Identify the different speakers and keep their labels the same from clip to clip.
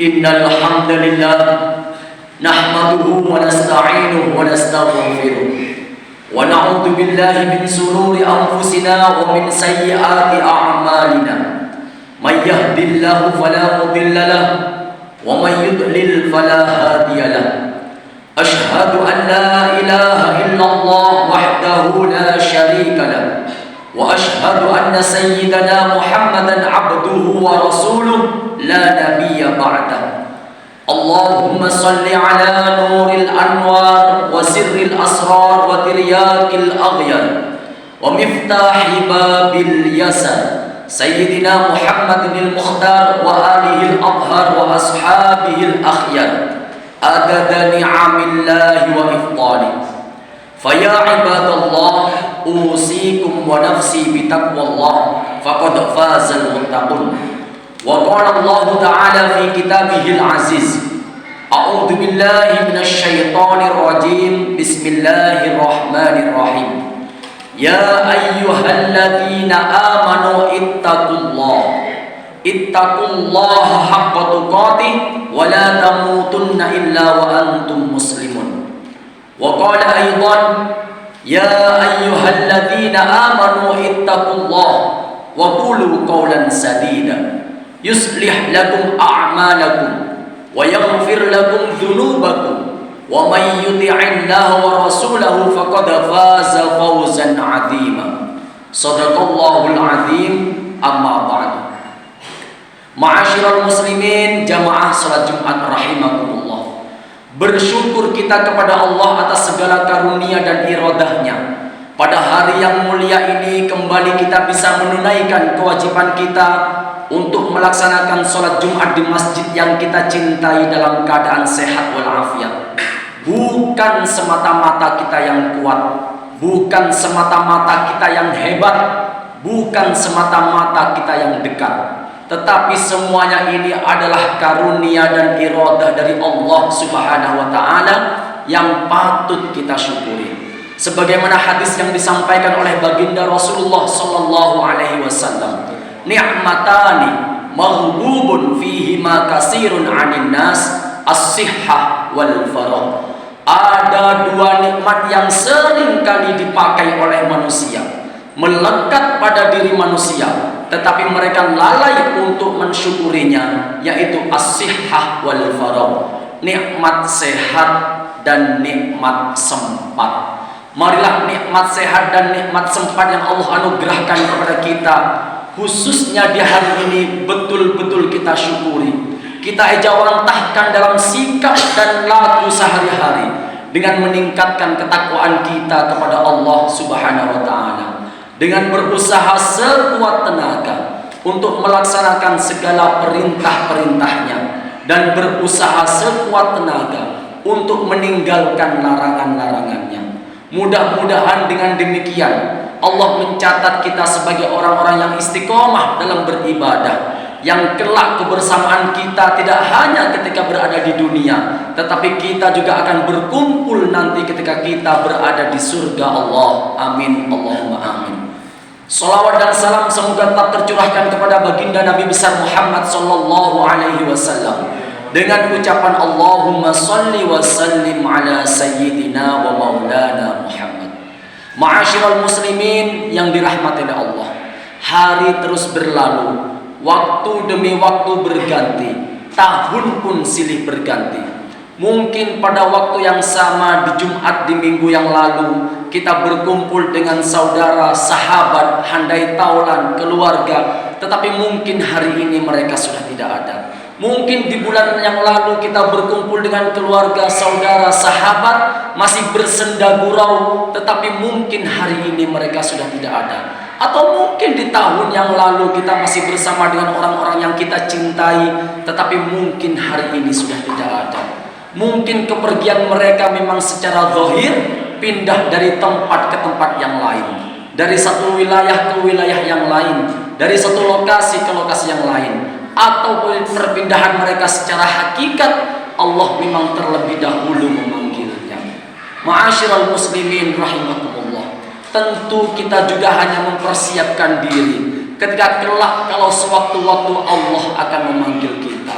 Speaker 1: Innal hamdalillah nahmaduhu wa nasta'inuhu wa nastaghfiruh wa na'udzu billahi min shururi anfusina wa min sayyiati a'malina. May yahdihillahu fala mudilla lahu wa may yudlil fala hadiya lahu. Ashhadu an la ilaha illallah wahdahu la syarika lahu wa ashhadu anna sayyidana Muhammadan abduhu wa rasuluh la nabiyya ba'dah. Allahumma salli ala nuril anwar wa sirril asrar wa tiryakil aghyar wa miftahi babil yasar sayyidina Muhammadin al-mukhtar wa alihi al-athhar wa ashabihi al-akhyar adada ni'amillahi wa ifdalih. Faya ibadallah usikum wa nafsi bitaqwallah faqad fazal muttaqun. Wa qala Allah ta'ala fi kitabihil aziz, a'udzu billahi minasy syaithanir rajim, bismillahirrahmanirrahim. Ya ayyuhalladzina amanu ittaqullaha haqqa tuqatih wa la tamutunna illa wa antum muslimun. Wa qala aidan, ya ayyuhalladzina amanu ittaqullaha wa qulu qawlan sadida yuslih lakum a'malakum wa yaghfir lakum dhunubakum wa may yuti'illaha wa rasulahu faqad faza fawzan 'azima. Shadaqallahul 'azim. Amma ba'du. Ma'asyiral muslimin, jamaah salat Jumat rahimakumullah. Bersyukur kita kepada Allah atas segala karunia dan iradahnya. Pada hari yang mulia ini kembali kita bisa menunaikan kewajiban kita untuk melaksanakan sholat Jumat di masjid yang kita cintai dalam keadaan sehat walafiat. Bukan semata-mata kita yang kuat, bukan semata-mata kita yang hebat, bukan semata-mata kita yang dekat, tetapi semuanya ini adalah karunia dan iradah dari Allah Subhanahu wa ta'ala yang patut kita syukuri. Sebagaimana hadis yang disampaikan oleh baginda Rasulullah sallallahu alaihi wasallam, ni'matani maghdubun fihi ma kasirun 'anin nas, as-sihhah wal faragh. Ada dua nikmat yang sering kali dipakai oleh manusia, melekat pada diri manusia, tetapi mereka lalai untuk mensyukurinya, yaitu as-sihhah wal faragh, nikmat sehat dan nikmat sempat. Marilah nikmat sehat dan nikmat sempat yang Allah anugerahkan kepada kita, khususnya di hari ini, betul-betul kita syukuri. Kita ejawantahkan dalam sikap dan laku sehari-hari dengan meningkatkan ketakwaan kita kepada Allah Subhanahu wa ta'ala, dengan berusaha sekuat tenaga untuk melaksanakan segala perintah-perintahnya dan berusaha sekuat tenaga untuk meninggalkan larangan-larangannya. Mudah-mudahan dengan demikian Allah mencatat kita sebagai orang-orang yang istiqomah dalam beribadah, yang kelak kebersamaan kita tidak hanya ketika berada di dunia, tetapi kita juga akan berkumpul nanti ketika kita berada di surga Allah. Amin, Allahumma amin. Salawat dan salam semoga tetap tercurahkan kepada baginda Nabi besar Muhammad sallallahu alaihi wasallam dengan ucapan Allahumma salli wa sallim ala sayyidina wa maulana Muhammad. Ma'asyiral muslimin yang dirahmati oleh Allah, hari terus berlalu, waktu demi waktu berganti, tahun pun silih berganti. Mungkin pada waktu yang sama di Jumat di minggu yang lalu kita berkumpul dengan saudara, sahabat, handai taulan, keluarga, tetapi mungkin hari ini mereka sudah tidak ada. Mungkin di bulan yang lalu kita berkumpul dengan keluarga, saudara, sahabat, masih bersenda gurau, tetapi mungkin hari ini mereka sudah tidak ada. Atau mungkin di tahun yang lalu kita masih bersama dengan orang-orang yang kita cintai, tetapi mungkin hari ini sudah tidak ada. Mungkin kepergian mereka memang secara zahir pindah dari tempat ke tempat yang lain, dari satu wilayah ke wilayah yang lain, dari satu lokasi ke lokasi yang lain. Atau perpindahan mereka secara hakikat Allah memang terlebih dahulu memanggilnya. Ma'asyiral muslimin rahimakumullah, tentu kita juga hanya mempersiapkan diri ketika kelak kalau sewaktu-waktu Allah akan memanggil kita.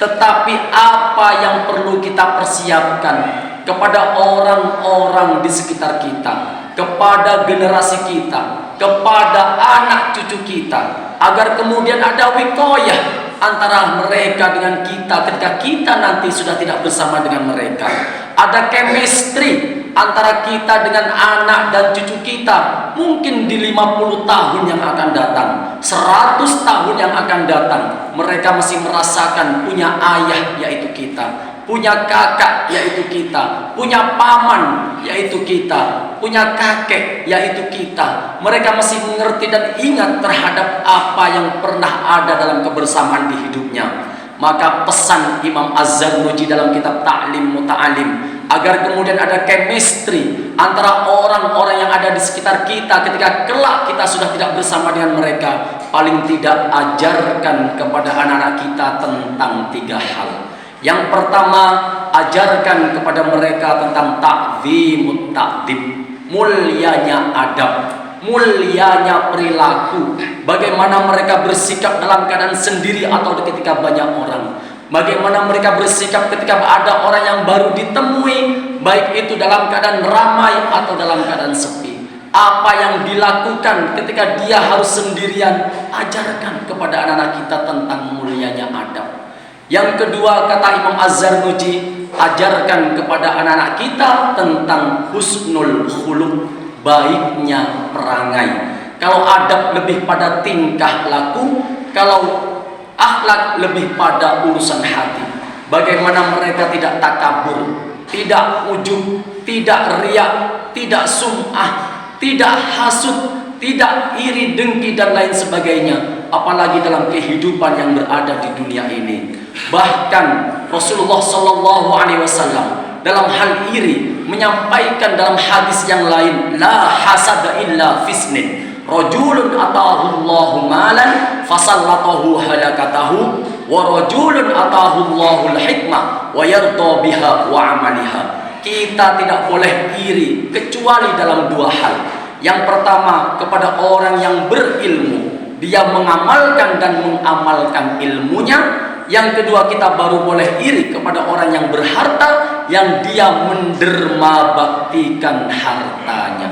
Speaker 1: tetapi apa yang perlu kita persiapkan kepada orang-orang di sekitar kita, kepada generasi kita, kepada anak cucu kita, agar kemudian ada wiqayah antara mereka dengan kita ketika kita nanti sudah tidak bersama dengan mereka. Ada chemistry antara kita dengan anak dan cucu kita, mungkin di 50 tahun yang akan datang, 100 tahun yang akan datang, mereka masih merasakan punya ayah yaitu kita, punya kakak yaitu kita, punya paman yaitu kita, punya kakek yaitu kita. Mereka masih mengerti dan ingat terhadap apa yang pernah ada dalam kebersamaan di hidupnya. Maka pesan Imam Az-Zarnuji dalam kitab Ta'lim Muta'alim, agar kemudian ada chemistry antara orang-orang yang ada di sekitar kita ketika kelak kita sudah tidak bersama dengan mereka. Paling tidak ajarkan kepada anak-anak kita tentang 3 hal. Yang pertama, ajarkan kepada mereka tentang ta'zimut ta'dib, mulianya adab, mulianya perilaku. Bagaimana mereka bersikap dalam keadaan sendiri atau ketika banyak orang. Bagaimana mereka bersikap ketika ada orang yang baru ditemui, baik itu dalam keadaan ramai atau dalam keadaan sepi. Apa yang dilakukan ketika dia harus sendirian. Ajarkan kepada anak-anak kita tentang mulianya adab. Yang kedua, kata Imam Az-Zarnuji, ajarkan kepada anak-anak kita tentang husnul khuluq, baiknya perangai. Kalau adab lebih pada tingkah laku, kalau akhlak lebih pada urusan hati. Bagaimana mereka tidak takabur, tidak ujub, tidak riak, tidak sum'ah, tidak hasud, tidak iri dengki dan lain sebagainya. Apalagi dalam kehidupan yang berada di dunia ini. Bahkan Rasulullah SAW dalam hal iri menyampaikan dalam hadis yang lain, la hasada illa fisnin, rajulun atahu Allahu malan fasallatahu halakatahu, wa rajulun atahu Allahu al-hikmah wa yarda biha wa amaliha. Kita tidak boleh iri kecuali dalam 2 hal. Yang pertama, kepada orang yang berilmu, dia mengamalkan dan mengamalkan ilmunya. Yang kedua, kita baru boleh iri kepada orang yang berharta, yang dia menderma baktikan hartanya.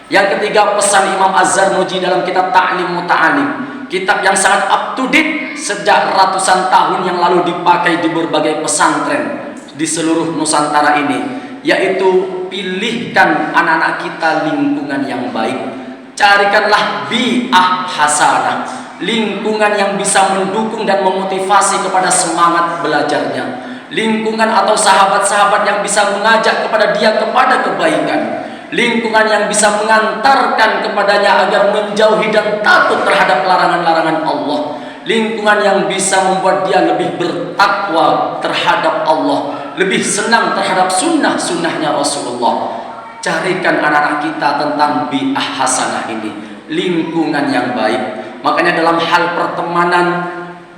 Speaker 1: Yang ketiga, pesan Imam Az-Zarnuji dalam kitab Ta'lim Muta'alim, kitab yang sangat up to date sejak ratusan tahun yang lalu dipakai di berbagai pesantren di seluruh Nusantara ini, yaitu pilihkan anak-anak kita lingkungan yang baik. Carikanlah bi'ah hasanah, lingkungan yang bisa mendukung dan memotivasi kepada semangat belajarnya, lingkungan atau sahabat-sahabat yang bisa mengajak kepada dia kepada kebaikan, lingkungan yang bisa mengantarkan kepadanya agar menjauhi dan takut terhadap larangan-larangan Allah, lingkungan yang bisa membuat dia lebih bertakwa terhadap Allah, lebih senang terhadap sunnah-sunnahnya Rasulullah. Carikan anak-anak kita tentang bi'ah hasanah ini, lingkungan yang baik. Makanya dalam hal pertemanan,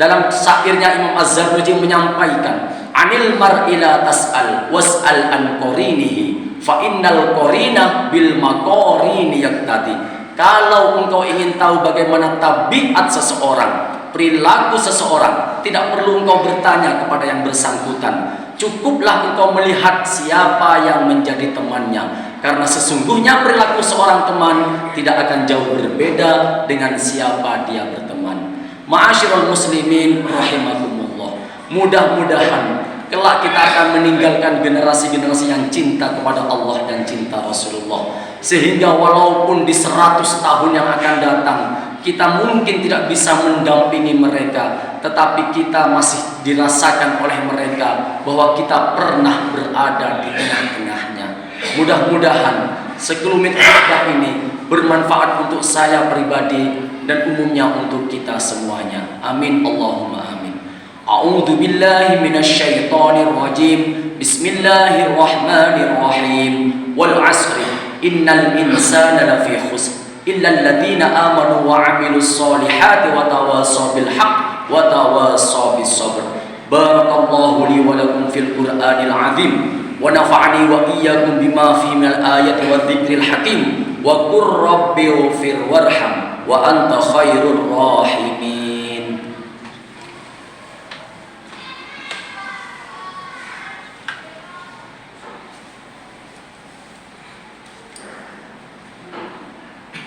Speaker 1: dalam syairnya Imam Az-Zarnuji menyampaikan, anil mar'ila tas'al was'al an qorinihi fa innal qorina bil maqarini yaktadi. Kalau engkau ingin tahu bagaimana tabiat seseorang, perilaku seseorang, tidak perlu engkau bertanya kepada yang bersangkutan. Cukuplah engkau melihat siapa yang menjadi temannya. Karena sesungguhnya perilaku seorang teman tidak akan jauh berbeda dengan siapa dia berteman. Ma'asyiral muslimin rahimakumullah. Mudah-mudahan kelak kita akan meninggalkan generasi-generasi yang cinta kepada Allah dan cinta Rasulullah. Sehingga walaupun di 100 tahun yang akan datang kita mungkin tidak bisa mendampingi mereka, tetapi kita masih dirasakan oleh mereka bahwa kita pernah berada di tengah-tengahnya. Mudah-mudahan sekelumit khutbah ini bermanfaat untuk saya pribadi dan umumnya untuk kita semuanya. Amin Allahumma amin. A'udzu billahi minasyaitonir rajim. Bismillahirrahmanirrahim. Wal 'asri innal insana lafi khusr illa alladziina aamanu wa 'amilus shalihati wa tawassaw bil haqq wa tawassaw bis sabr. Barakallahu li wa lakum fil Qur'anil 'azim. Wa nafa'ani wa iyyakum bima fi minal ayati wa dzikril hakim wa qur rabbighfir warham wa anta khairur rahimin.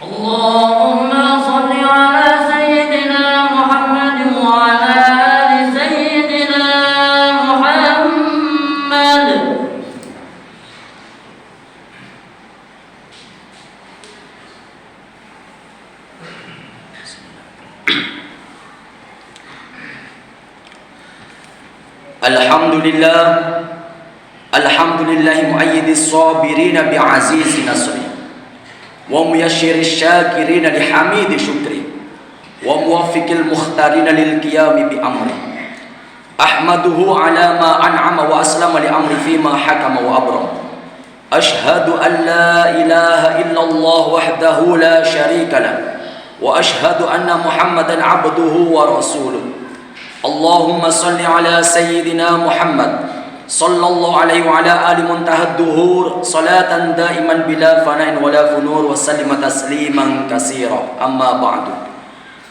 Speaker 2: اللهم صل على سيدنا محمد وعلى آل سيدنا محمد.
Speaker 1: Alhamdulillah muayyidis sabirin bi'azizi nasri wa muyasyiril syakirin lihamidi syukri wa muwaffiqil mukhtarin lil qiyam bi amri ahmaduhu ala ma an'ama wa aslama li amri fima hakama wa abram ashhadu an la ilaha illallah wahdahu la syarika lah wa ashhadu anna muhammadan abduhu wa rasuluh. Allahumma salli ala sayyidina Muhammad sallallahu alaihi wa ala ali muntahad duhur salatan daiman bila fana'in wala funur wa sallima tasliman katsira amma ba'du.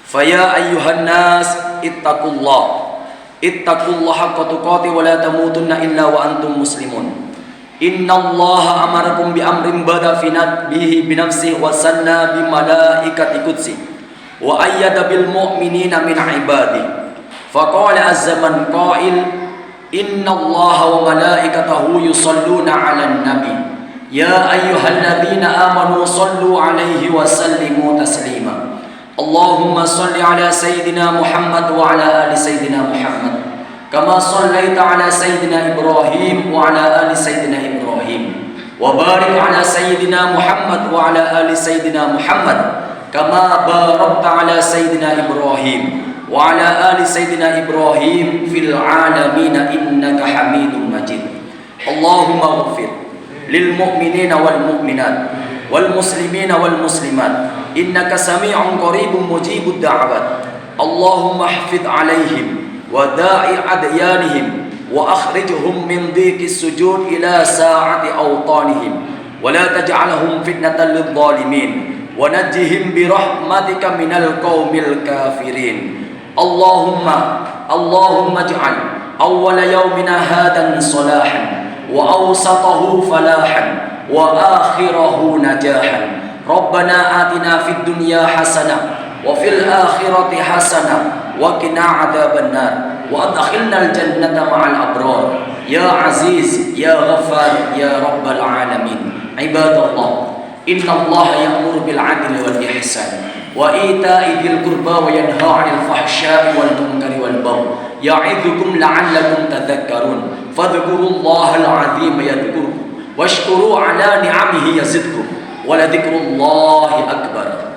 Speaker 1: Faya ayyuhan nas ittaqullah haqqa tuqatih wa la tamutunna illa wa antum muslimun. Innallaha amarakum bi amrin bada fi bihi bi nafsihi wa sanna bi malaikati qudsi wa ayyada bil mu'minina min ibadihi. Faqala az-zaman qail innallaha wa malaikatahu yusalluna 'alan nabi ya ayyuhalladzina amanu sallu 'alaihi wa sallimu taslima. Allahumma salli 'ala sayyidina Muhammad wa 'ala ali sayyidina Muhammad kama sallaita 'ala sayyidina Ibrahim wa 'ala ali sayyidina Ibrahim wa barik 'ala sayyidina Muhammad wa 'ala ali sayyidina Muhammad kama barakta 'ala sayyidina Ibrahim wa ala ali sayyidina Ibrahim fil alamin innaka Hamidum Majid. Allahumma ighfir lil mu'minina wal mu'minat wal muslimina wal muslimat innaka sami'un qaribun mujibud da'wat. Allahumma ihfidh 'alaihim wa da'i adyanihim wa akhrijhum min dhiqis sujud ila sa'ati awtanihim wa la taj'alhum fitnatan lidh dhalimin wa najjihim bi rahmatika minal qaumil kafirin. Allahumma ij'al awwala yawmina hadan salahan wa awsatahu falahan wa akhirahu najahan. Rabbana atina fid dunya hasanah wa fil akhirati hasanah wa qina adzabannar wa adkhilnal jannata ma'al abrar ya aziz ya ghaffar ya rabbal alamin. Ibadallah, innallaha ya'muru bil 'adli wal ihsan wa ita'i dzil qurba wa yanha 'anil fahsya'i wal munkari wal baghi ya'idzukum la'allakum tadhakkarun. Fadhkurullahal 'azim yadhkurkum washkuru 'ala ni'amihi yazidkum wa la dzikrullahi akbar.